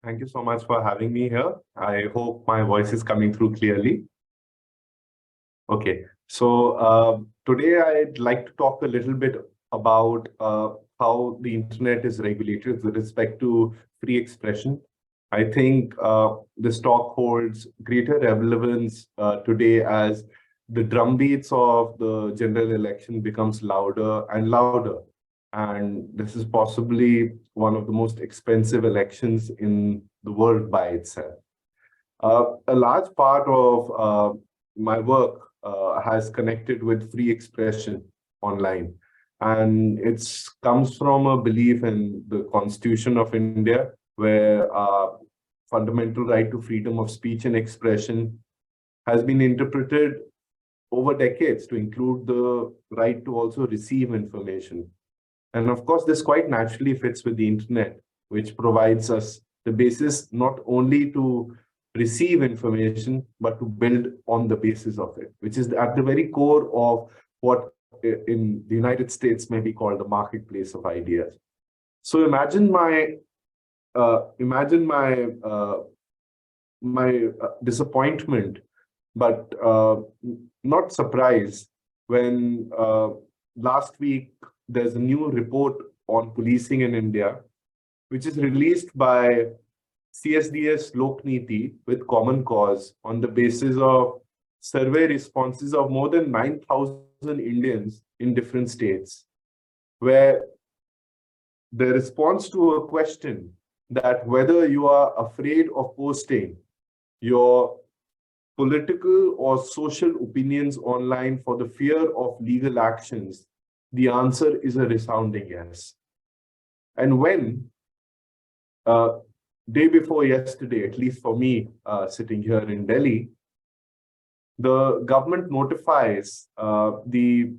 Thank you so much for having me here. I hope my voice is coming through clearly. Okay, so today I'd like to talk a little bit about how the internet is regulated with respect to free expression. I think this talk holds greater relevance today as the drumbeats of the general election becomes louder and louder. And this is possibly one of the most expensive elections in the world by itself. A large part of my work has connected with free expression online. And it comes from a belief in the Constitution of India, where fundamental right to freedom of speech and expression has been interpreted over decades to include the right to also receive information. And of course, this quite naturally fits with the internet, which provides us the basis not only to receive information, but to build on the basis of it, which is at the very core of what in the United States may be called the marketplace of ideas. So imagine my disappointment, but not surprise when last week there's a new report on policing in India, which is released by CSDS Lokniti with Common Cause on the basis of survey responses of more than 9,000 Indians in different states, where the response to a question that whether you are afraid of posting your political or social opinions online for the fear of legal actions, the answer is a resounding yes. And when day before yesterday, at least for me, sitting here in Delhi, the government notifies the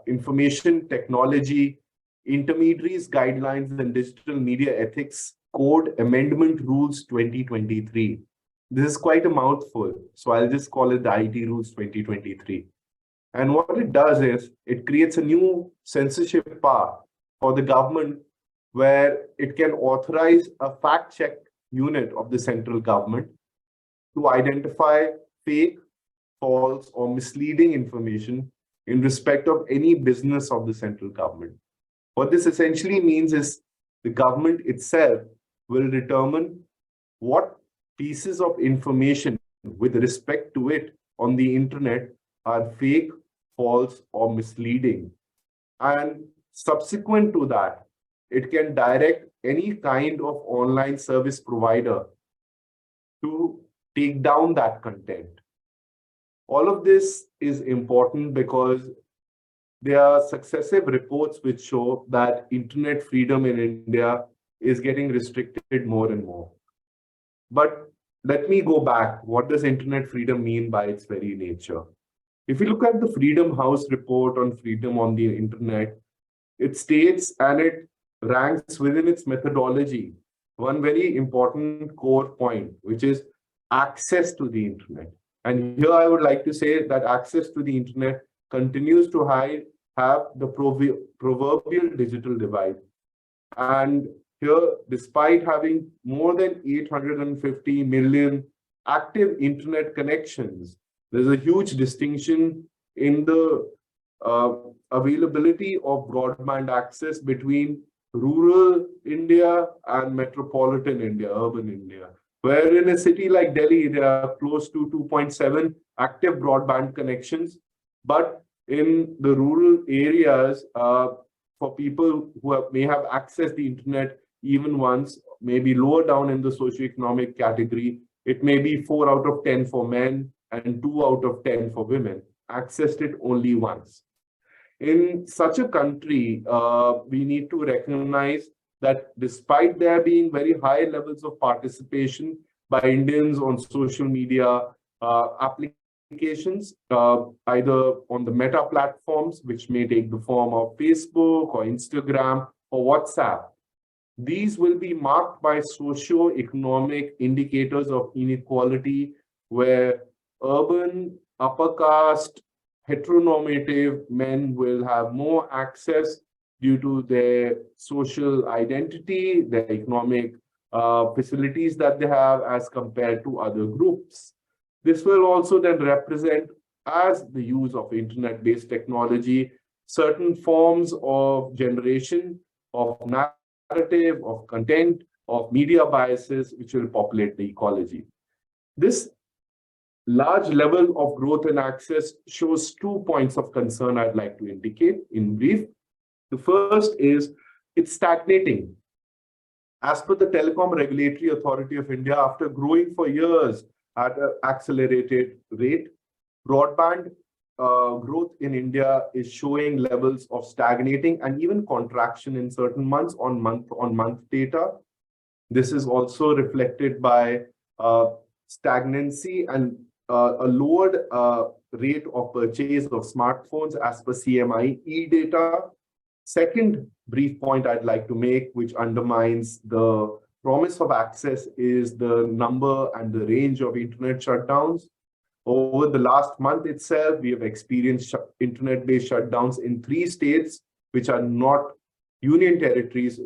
Information Technology Intermediaries Guidelines and Digital Media Ethics Code Amendment Rules 2023. This is quite a mouthful, so I'll just call it the IT Rules 2023. And what it does is it creates a new censorship power for the government where it can authorize a fact-check unit of the central government to identify fake, false, or misleading information in respect of any business of the central government. What this essentially means is the government itself will determine what pieces of information with respect to it on the internet are fake, false, or misleading. And subsequent to that, it can direct any kind of online service provider to take down that content. All of this is important because there are successive reports which show that internet freedom in India is getting restricted more and more. But let me go back. What does internet freedom mean by its very nature? If you look at the Freedom House report on freedom on the internet, it states and it ranks within its methodology one very important core point, which is access to the internet. And here I would like to say that access to the internet continues to have the proverbial digital divide. And here, despite having more than 850 million active internet connections, there's a huge distinction in the availability of broadband access between rural India and metropolitan India, urban India. Where in a city like Delhi, there are close to 2.7 active broadband connections. But in the rural areas, for people who may have accessed the internet even once, maybe lower down in the socioeconomic category, it may be 4 out of 10 for men and 2 out of 10 for women, accessed it only once. In such a country, we need to recognize that despite there being very high levels of participation by Indians on social media applications, either on the meta platforms, which may take the form of Facebook or Instagram or WhatsApp, these will be marked by socio-economic indicators of inequality, where urban, upper caste, heteronormative men will have more access due to their social identity, their economic facilities that they have as compared to other groups. This will also then represent, as the use of internet-based technology, certain forms of generation of narrative, of content, of media biases, which will populate the ecology. This large level of growth and access shows 2 points of concern I'd like to indicate in brief. The first is it's stagnating. As per the Telecom Regulatory Authority of India, after growing for years at an accelerated rate, broadband growth in India is showing levels of stagnating and even contraction in certain months on month data. This is also reflected by stagnancy and a lowered rate of purchase of smartphones as per CMIE data. Second brief point I'd like to make, which undermines the promise of access, is the number and the range of internet shutdowns. Over the last month itself, we have experienced internet-based shutdowns in 3 states, which are not union territories,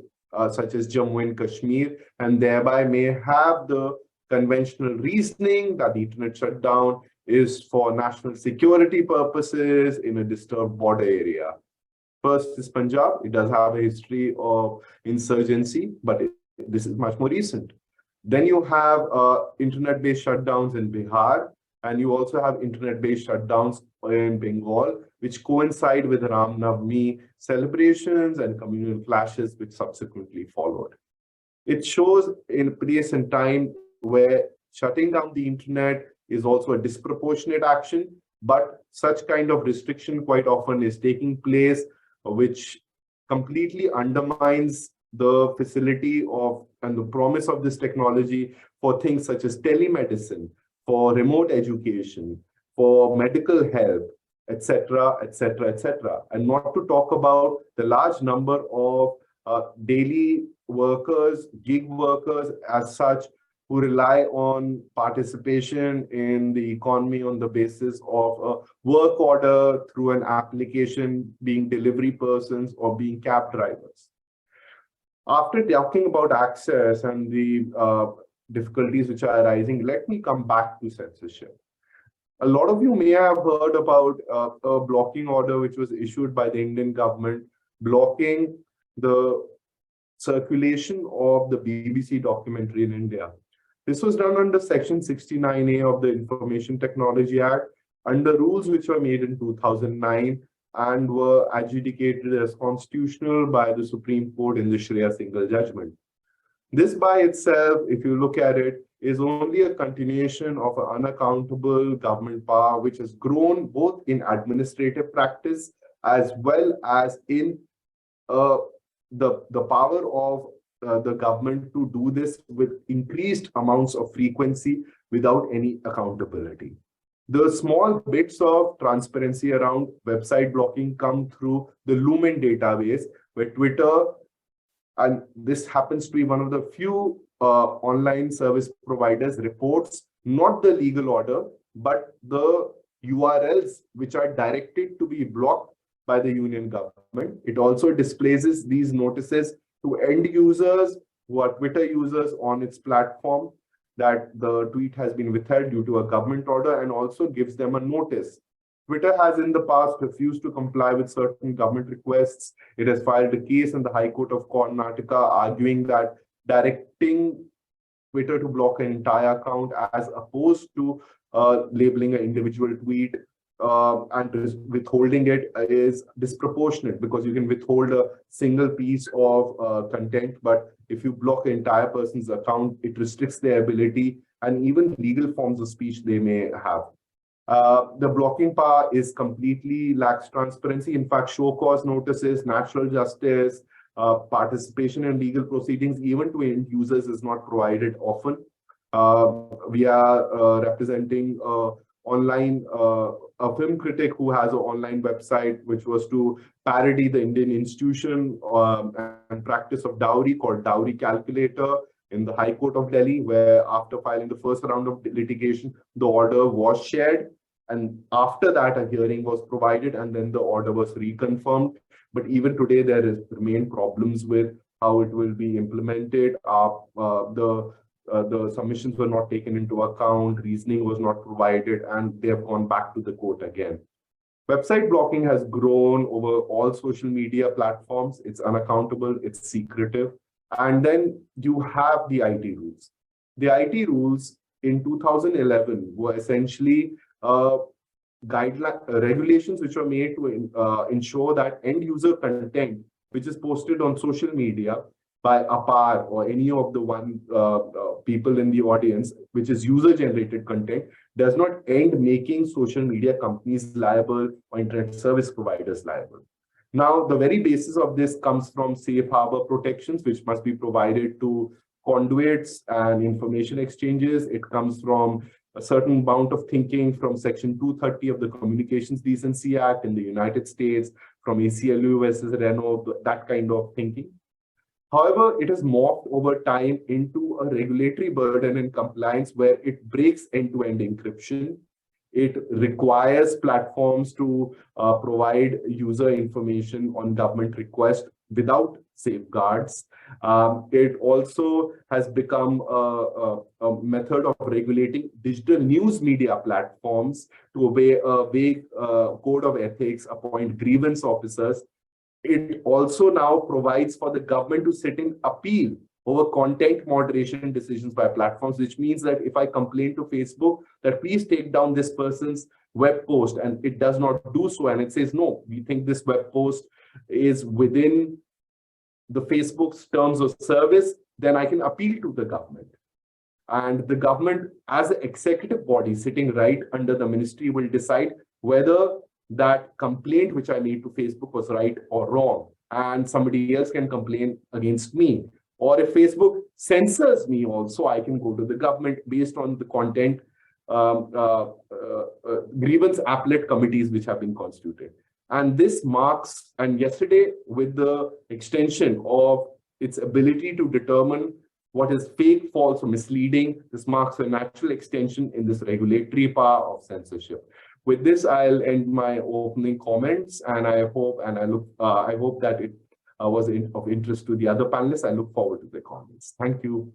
such as Jammu and Kashmir, and thereby may have the conventional reasoning that the internet shutdown is for national security purposes in a disturbed border area. First is Punjab. It does have a history of insurgency, but this is much more recent. Then you have internet-based shutdowns in Bihar, and you also have internet-based shutdowns in Bengal, which coincide with Ram Navami celebrations and communal clashes, which subsequently followed. It shows in a place and time where shutting down the internet is also a disproportionate action, but such kind of restriction quite often is taking place, which completely undermines the facility of and the promise of this technology for things such as telemedicine, for remote education, for medical help, etc., etc., etc. And not to talk about the large number of daily workers, gig workers as such, who rely on participation in the economy on the basis of a work order through an application, being delivery persons or being cab drivers. After talking about access and the difficulties which are arising, let me come back to censorship. A lot of you may have heard about a blocking order which was issued by the Indian government, blocking the circulation of the BBC documentary in India. This was done under Section 69A of the Information Technology Act, under rules which were made in 2009 and were adjudicated as constitutional by the Supreme Court in the Shreya Singhal judgment. This by itself, if you look at it, is only a continuation of an unaccountable government power which has grown both in administrative practice as well as in the power of the government to do this with increased amounts of frequency without any accountability. The small bits of transparency around website blocking come through the Lumen database, where Twitter, and this happens to be one of the few online service providers, reports not the legal order, but the URLs which are directed to be blocked by the union government. It also displays these notices to end users who are Twitter users on its platform that the tweet has been withheld due to a government order, and also gives them a notice. Twitter has in the past refused to comply with certain government requests. It has filed a case in the High Court of Karnataka arguing that directing Twitter to block an entire account as opposed to labeling an individual tweet and withholding it is disproportionate, because you can withhold a single piece of content, but if you block an entire person's account, it restricts their ability and even legal forms of speech they may have. The blocking power is completely lacks transparency. In fact, show cause notices, natural justice, participation in legal proceedings, even to end users, is not provided often. We are representing online a film critic who has an online website which was to parody the Indian institution and practice of dowry, called Dowry Calculator, in the High Court of Delhi, where after filing the first round of litigation, the order was shared. And after that, a hearing was provided, and then the order was reconfirmed. But even today, there remain problems with how it will be implemented. The submissions were not taken into account, reasoning was not provided, and they have gone back to the court again. Website blocking has grown over all social media platforms. It's unaccountable, it's secretive. And then you have the IT rules. The IT rules in 2011 were essentially regulations which were made to ensure that end user content which is posted on social media by Apar or any of the people in the audience, which is user generated content, does not end making social media companies liable or internet service providers liable. Now, the very basis of this comes from safe harbor protections, which must be provided to conduits and information exchanges. It comes from a certain amount of thinking from Section 230 of the Communications Decency Act in the United States, from ACLU versus Renault, that kind of thinking. However, it has morphed over time into a regulatory burden and compliance where it breaks end-to-end encryption. It requires platforms to provide user information on government request without safeguards. It also has become a method of regulating digital news media platforms to obey a vague code of ethics, appoint grievance officers. It also now provides for the government to sit in appeal over content moderation decisions by platforms, which means that if I complain to Facebook that please take down this person's web post and it does not do so, and it says, no, we think this web post is within the Facebook's terms of service, then I can appeal to the government. And the government, as an executive body sitting right under the ministry, will decide whether that complaint which I made to Facebook was right or wrong, and somebody else can complain against me. Or if Facebook censors me also, I can go to the government based on the content grievance appellate committees which have been constituted. And this marks, and yesterday with the extension of its ability to determine what is fake, false, or misleading, this marks a natural extension in this regulatory power of censorship. With this, I'll end my opening comments, and I hope that it was of interest to the other panelists. I look forward to the comments. Thank you.